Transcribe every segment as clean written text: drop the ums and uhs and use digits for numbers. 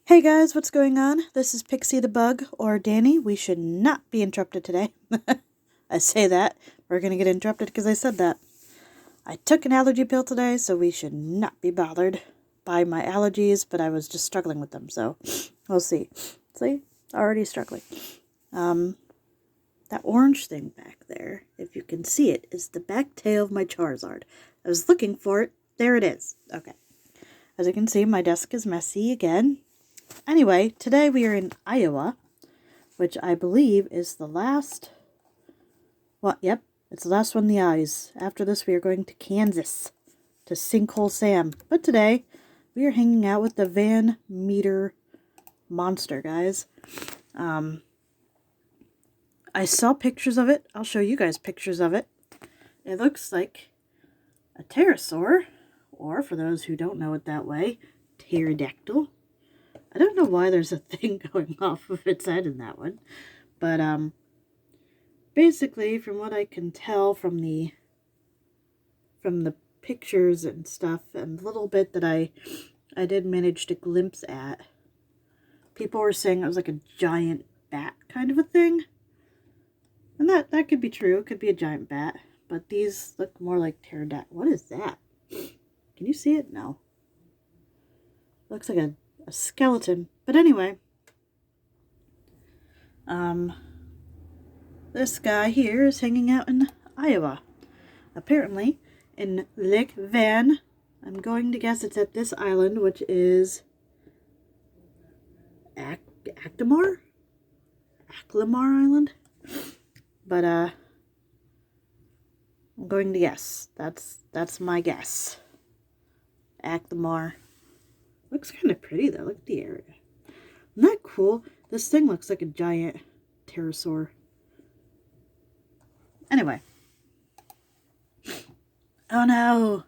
Hey guys, what's going on? This is Pixie the Bug, or Danny. We should not be interrupted today. I say that. We're going to get interrupted because I said that. I took an allergy pill today, so we should not be bothered by my allergies, but I was just struggling with them, so we'll see. See? Already struggling. That orange thing back there, if you can see it, is the back tail of my Charizard. I was looking for it. There it is. Okay. As you can see, my desk is messy again. Anyway, today we are in Iowa, which I believe is the last... Well, yep, it's the last one in the eyes. After this, we are going to Kansas, to Sinkhole Sam. But today, we are hanging out with the Van Meter monster, guys. I saw pictures of it. I'll show you guys pictures of it. It looks like a pterosaur, or for those who don't know it that way, pterodactyl. I don't know why there's a thing going off of its head in that one. But, basically, from what I can tell from the pictures and stuff, and a little bit that I did manage to glimpse at, people were saying it was like a giant bat kind of a thing. And that could be true. It could be a giant bat. But these look more like pterodactyl. What is that? Can you see it? No. Looks like a skeleton. But anyway, this guy here is hanging out in Iowa. Apparently, in Lake Van. I'm going to guess it's at this island, which is Aklamar Island. But I'm going to guess. That's my guess. Aklamar. Looks kind of pretty though. Look at the area. Isn't that cool? This thing looks like a giant pterosaur. Anyway. Oh no.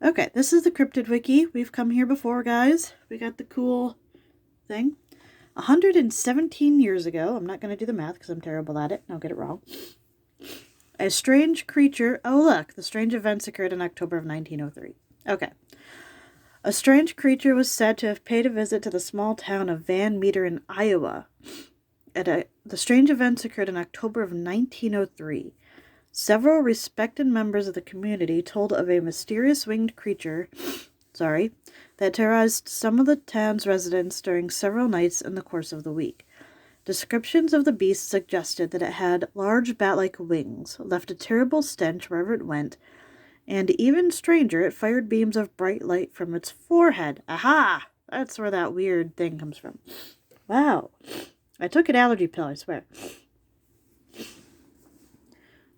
Okay, this is the Cryptid Wiki. We've come here before, guys. We got the cool thing. 117 years ago, I'm not going to do the math because I'm terrible at it. I'll get it wrong. A strange creature. Oh, look. The strange events occurred in October of 1903. Okay. A strange creature was said to have paid a visit to the small town of Van Meter in Iowa. The strange events occurred in October of 1903. Several respected members of the community told of a mysterious winged creature, that terrorized some of the town's residents during several nights in the course of the week. Descriptions of the beast suggested that it had large bat-like wings, left a terrible stench wherever it went, and even stranger, it fired beams of bright light from its forehead. Aha! That's where that weird thing comes from. Wow. I took an allergy pill, I swear.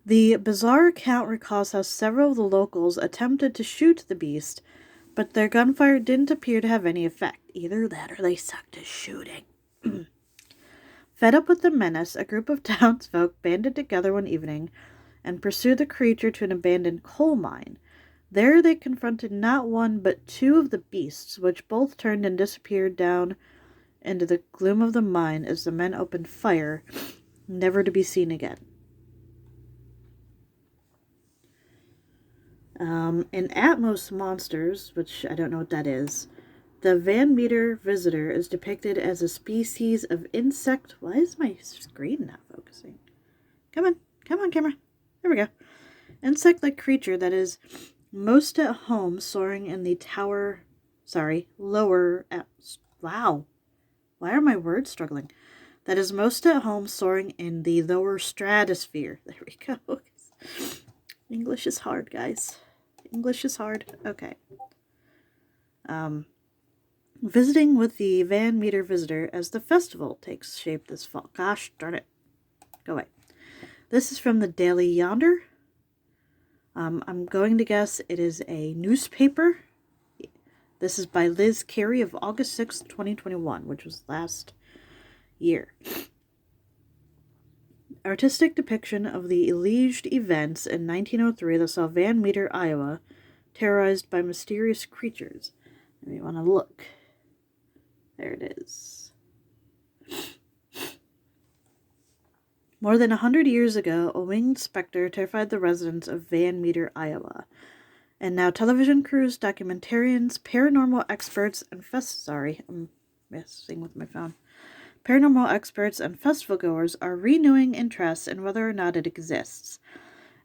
The bizarre account recalls how several of the locals attempted to shoot the beast, but their gunfire didn't appear to have any effect. Either that or they sucked at shooting. Fed up with the menace, a group of townsfolk banded together one evening and pursued the creature to an abandoned coal mine. There they confronted not one but two of the beasts, which both turned and disappeared down into the gloom of the mine as the men opened fire, never to be seen again. In Atmos Monsters, which I don't know what that is, the Van Meter visitor is depicted as a species of insect. Why is my screen not focusing? Come on, camera. There we go. Insect-like creature that is most at home soaring in the wow. Why are my words struggling? That is most at home soaring in the lower stratosphere. There we go. English is hard, guys. English is hard. Okay. Visiting with the Van Meter visitor as the festival takes shape this fall. Gosh darn it. Go away. This is from the Daily Yonder. I'm going to guess it is a newspaper. This is by Liz Carey of August 6th, 2021, which was last year. Artistic depiction of the alleged events in 1903 that saw Van Meter, Iowa, terrorized by mysterious creatures. If you want to look. There it is. More than 100 years ago, a winged specter terrified the residents of Van Meter, Iowa. And now television crews, documentarians, paranormal experts, and I'm messing with my phone. Paranormal experts and festival goers are renewing interest in whether or not it exists.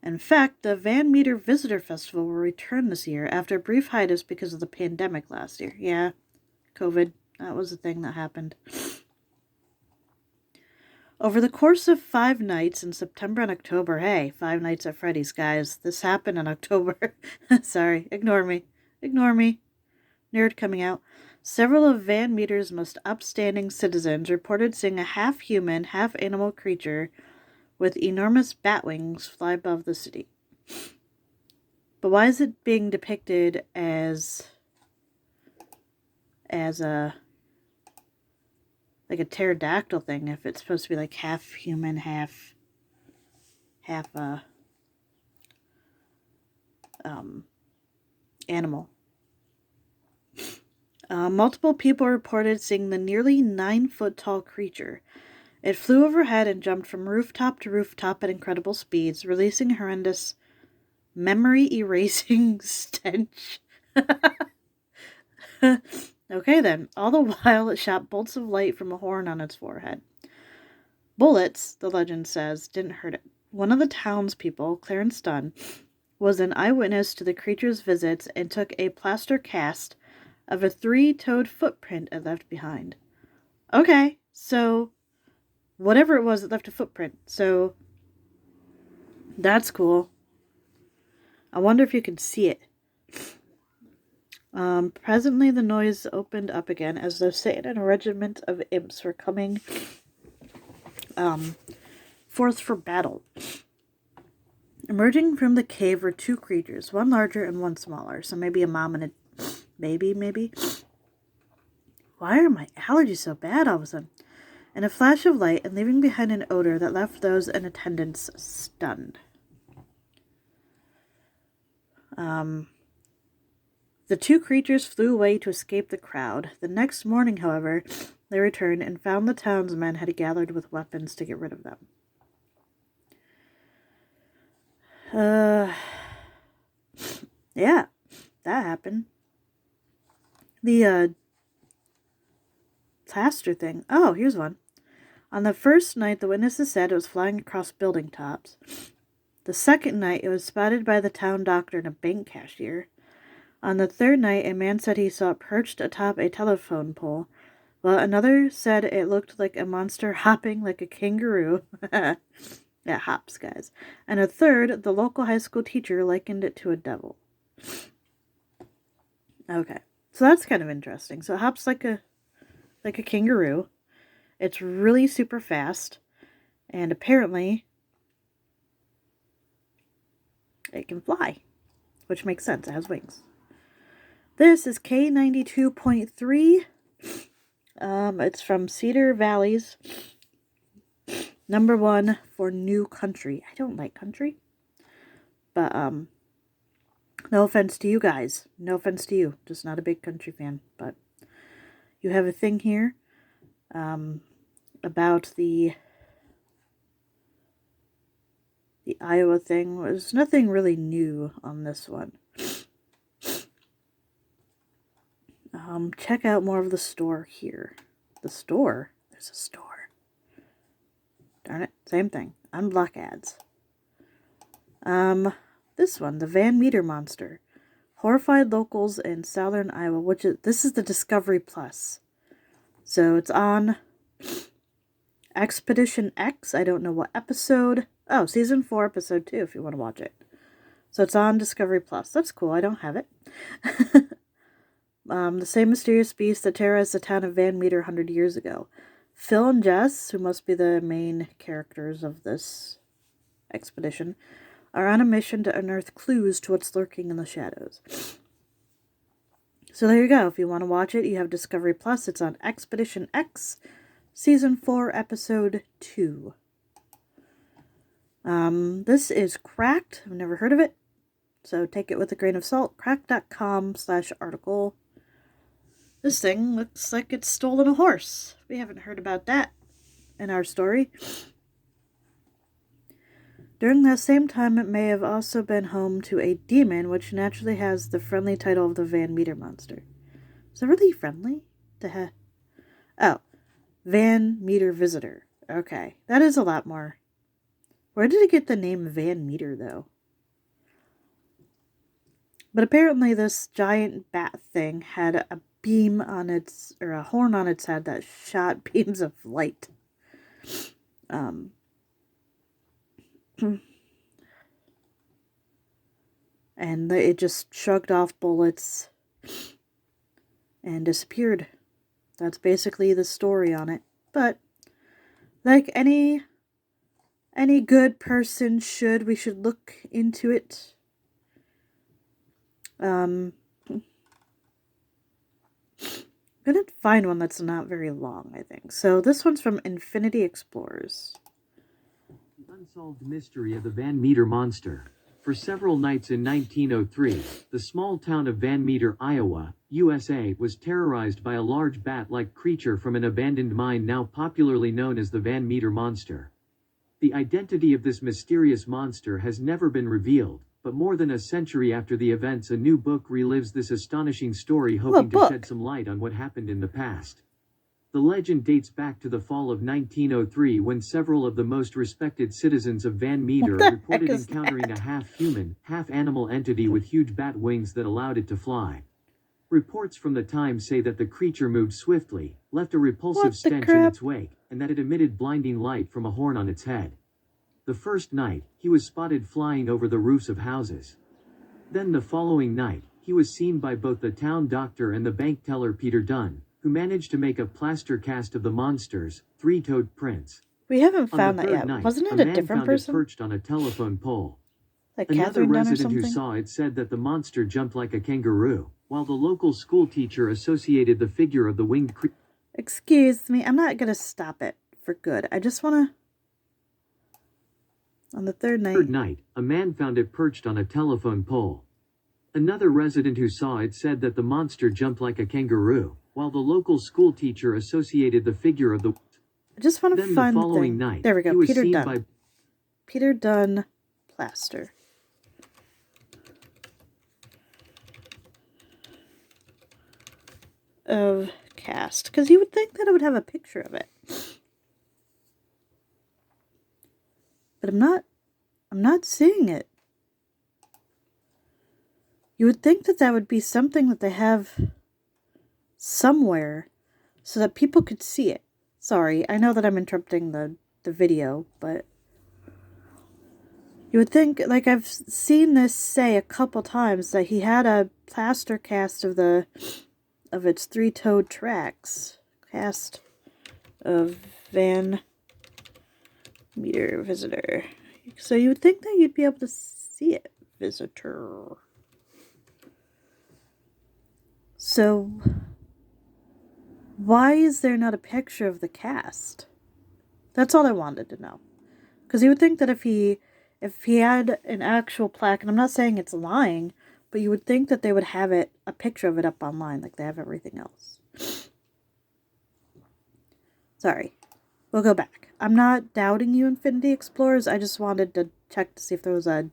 In fact, the Van Meter Visitor Festival will return this year after a brief hiatus because of the pandemic last year. Yeah, COVID. That was a thing that happened. Over the course of 5 nights in September and October, hey, 5 Nights at Freddy's, guys. This happened in October. Sorry, ignore me. Ignore me. Nerd coming out. Several of Van Meter's most upstanding citizens reported seeing a half-human, half-animal creature with enormous bat wings fly above the city. But why is it being depicted as a like a pterodactyl thing if it's supposed to be like half human, half animal? Multiple people reported seeing the nearly 9-foot tall creature. It flew overhead and jumped from rooftop to rooftop at incredible speeds, releasing a horrendous memory-erasing stench. Okay then, all the while it shot bolts of light from a horn on its forehead. Bullets, the legend says, didn't hurt it. One of the townspeople, Clarence Dunn, was an eyewitness to the creature's visits and took a plaster cast of a 3-toed footprint it left behind. Okay, so whatever it was, it left a footprint. So that's cool. I wonder if you can see it. Presently the noise opened up again as though Satan and a regiment of imps were coming forth for battle. Emerging from the cave were 2 creatures, one larger and one smaller, so maybe a mom and a baby, maybe? Why are my allergies so bad all of a sudden? In a flash of light and leaving behind an odor that left those in attendance stunned. The 2 creatures flew away to escape the crowd. The next morning, however, they returned and found the townsmen had gathered with weapons to get rid of them. Yeah, that happened. The, plaster thing. Oh, here's one. On the first night, the witnesses said it was flying across building tops. The second night, it was spotted by the town doctor and a bank cashier. On the third night, a man said he saw it perched atop a telephone pole, while another said it looked like a monster hopping like a kangaroo. It hops, guys. And a third, the local high school teacher, likened it to a devil. Okay, so that's kind of interesting. So it hops like a kangaroo. It's really super fast, and apparently it can fly, which makes sense. It has wings. This is K92.3. It's from Cedar Valley's #1 for new country. I don't like country, but no offense to you guys. No offense to you. Just not a big country fan, but you have a thing here about the Iowa thing. There's nothing really new on this one. Check out more of the store here. The store? There's a store. Darn it. Same thing. Unblock ads. This one, the Van Meter Monster. Horrified locals in southern Iowa, this is the Discovery Plus. So it's on Expedition X. I don't know what episode. Oh, season 4, episode 2, if you want to watch it. So it's on Discovery Plus. That's cool. I don't have it. The same mysterious beast that terrorized the town of Van Meter 100 years ago. Phil and Jess, who must be the main characters of this expedition, are on a mission to unearth clues to what's lurking in the shadows. So there you go. If you want to watch it, you have Discovery Plus. It's on Expedition X, Season 4, Episode 2. This is Cracked. I've never heard of it, so take it with a grain of salt. Cracked.com/article. This thing looks like it's stolen a horse. We haven't heard about that in our story. During that same time, it may have also been home to a demon, which naturally has the friendly title of the Van Meter monster. Is it really friendly? Oh, Van Meter visitor. Okay, that is a lot more. Where did it get the name Van Meter, though? But apparently this giant bat thing had a beam on its, or a horn on its head that shot beams of light. And it just shrugged off bullets and disappeared. That's basically the story on it. But like any good person should, we should look into it. I'm gonna find one that's not very long, I think. So this one's from Infinity Explorers. The unsolved mystery of the Van Meter monster. For several nights in 1903, the small town of Van Meter, Iowa, USA, was terrorized by a large bat-like creature from an abandoned mine now popularly known as the Van Meter monster. The identity of this mysterious monster has never been revealed, but more than a century after the events, a new book relives this astonishing story, hoping to shed some light on what happened in the past. The legend dates back to the fall of 1903, when several of the most respected citizens of Van Meter reported encountering a half-human, half-animal entity with huge bat wings that allowed it to fly. Reports from the time say that the creature moved swiftly, left a repulsive stench in its wake, and that it emitted blinding light from a horn on its head. The first night, he was spotted flying over the roofs of houses. Then the following night, he was seen by both the town doctor and the bank teller Peter Dunn, who managed to make a plaster cast of the monster's three-toed prints. We haven't found that yet. Wasn't it a different person? It perched on a telephone pole. Like Another Catherine Dunn or resident who something? saw it said that the monster jumped like a kangaroo, while the local school teacher associated the figure of the winged creature. Excuse me, I'm not gonna stop it for good. I just wanna... On the third night, a man found it perched on a telephone pole. Another resident who saw it said that the monster jumped like a kangaroo, while the local school teacher associated the figure of the... I just want to find the thing. Night, there we go, Peter Dunn. Peter Dunn plaster. Of cast. Because you would think that it would have a picture of it. But I'm not seeing it. You would think that that would be something that they have somewhere so that people could see it. Sorry, I know that I'm interrupting the video, but you would think, like I've seen this say a couple times, that he had a plaster cast of its three-toed tracks. Cast of Van Meter visitor. So you would think that you'd be able to see it, visitor. So why is there not a picture of the cast? That's all I wanted to know. Because you would think that if he had an actual plaque, and I'm not saying it's lying, but you would think that they would have a picture of it up online, like they have everything else. Sorry. We'll go back. I'm not doubting you, Infinity Explorers. I just wanted to check to see if there was a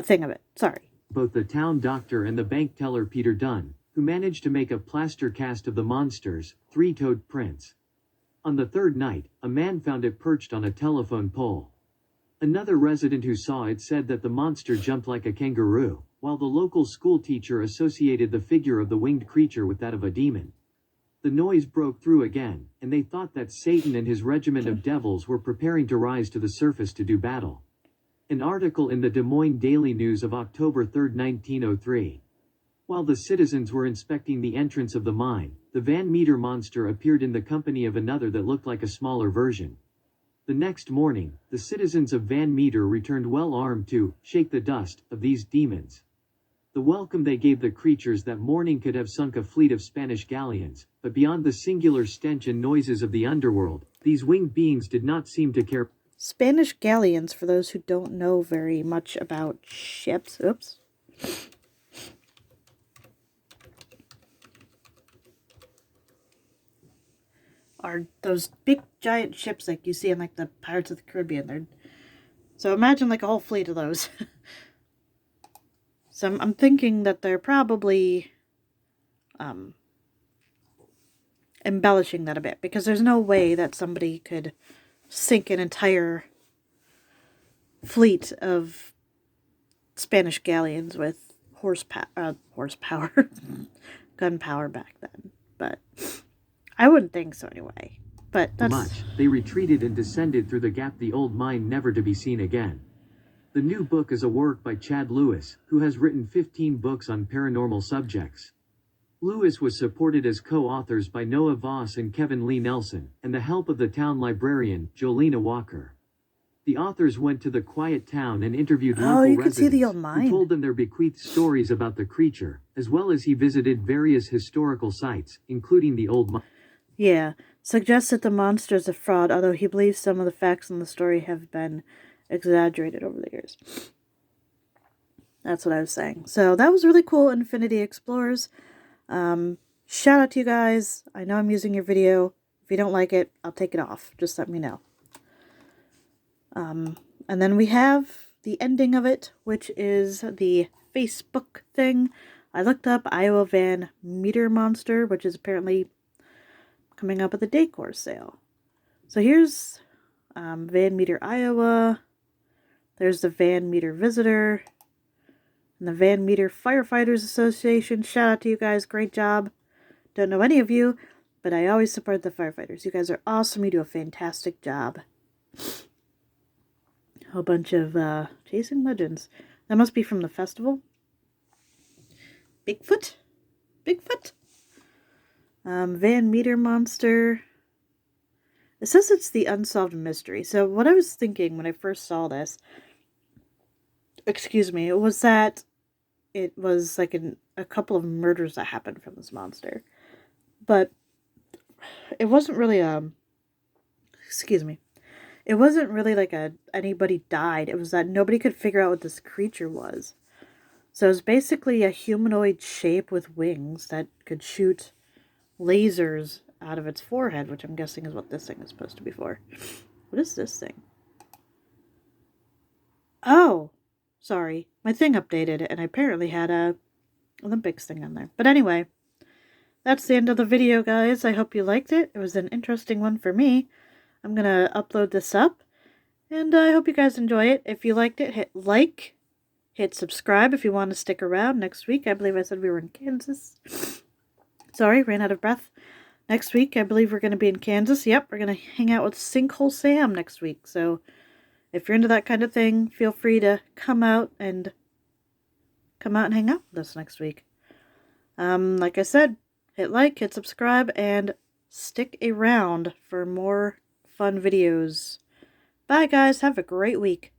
thing of it. Sorry. Both the town doctor and the bank teller Peter Dunn, who managed to make a plaster cast of the monster's three-toed prints. On the third night, a man found it perched on a telephone pole. Another resident who saw it said that the monster jumped like a kangaroo, while the local school teacher associated the figure of the winged creature with that of a demon. The noise broke through again, and they thought that Satan and his regiment of devils were preparing to rise to the surface to do battle. An article in the Des Moines Daily News of October 3, 1903. While the citizens were inspecting the entrance of the mine, the Van Meter monster appeared in the company of another that looked like a smaller version. The next morning, the citizens of Van Meter returned well armed to shake the dust of these demons. The welcome they gave the creatures that morning could have sunk a fleet of Spanish galleons, but beyond the singular stench and noises of the underworld, these winged beings did not seem to care. Spanish galleons, for those who don't know very much about ships. Oops. Are those big giant ships like you see in like the Pirates of the Caribbean. So imagine like a whole fleet of those. So I'm thinking that they're probably embellishing that a bit, because there's no way that somebody could sink an entire fleet of Spanish galleons with horsepower, gunpowder back then. But I wouldn't think so anyway. But that's Much, they retreated and descended through the gap the old mine, never to be seen again. The new book is a work by Chad Lewis, who has written 15 books on paranormal subjects. Lewis was supported as co-authors by Noah Voss and Kevin Lee Nelson, and the help of the town librarian, Jolena Walker. The authors went to the quiet town and interviewed local you could see the old residents, mine. who told them their bequeathed stories about the creature, as well as he visited various historical sites, including the old mine. Yeah, suggests that the monster is a fraud, although he believes some of the facts in the story have been exaggerated over the years. That's what I was saying. So that was really cool, Infinity Explorers. Shout out to you guys. I know I'm using your video. If you don't like it, I'll take it off. Just let me know. And then we have the ending of it, which is the Facebook thing. I looked up Iowa Van Meter Monster, which is apparently coming up at the Decor sale. So here's Van Meter, Iowa. There's the Van Meter Visitor and the Van Meter Firefighters Association. Shout out to you guys. Great job. Don't know any of you, but I always support the firefighters. You guys are awesome. You do a fantastic job. A whole bunch of Chasing Legends. That must be from the festival. Bigfoot? Bigfoot? Van Meter Monster. It says it's the unsolved mystery. So what I was thinking when I first saw this, was that it was like a couple of murders that happened from this monster. But it wasn't really it wasn't really like anybody died. It was that nobody could figure out what this creature was. So it was basically a humanoid shape with wings that could shoot lasers out of its forehead, which I'm guessing is what this thing is supposed to be for. What is this thing? Oh, sorry. My thing updated, and I apparently had a Olympics thing on there. But anyway, that's the end of the video, guys. I hope you liked it. It was an interesting one for me. I'm going to upload this up, and I hope you guys enjoy it. If you liked it, hit like, hit subscribe if you want to stick around. Next week, I believe I said we were in Kansas. Sorry, ran out of breath. Next week, I believe we're going to be in Kansas. Yep, we're going to hang out with Sinkhole Sam next week. So if you're into that kind of thing, feel free to come out and hang out with us next week. Like I said, hit like, hit subscribe, and stick around for more fun videos. Bye, guys. Have a great week.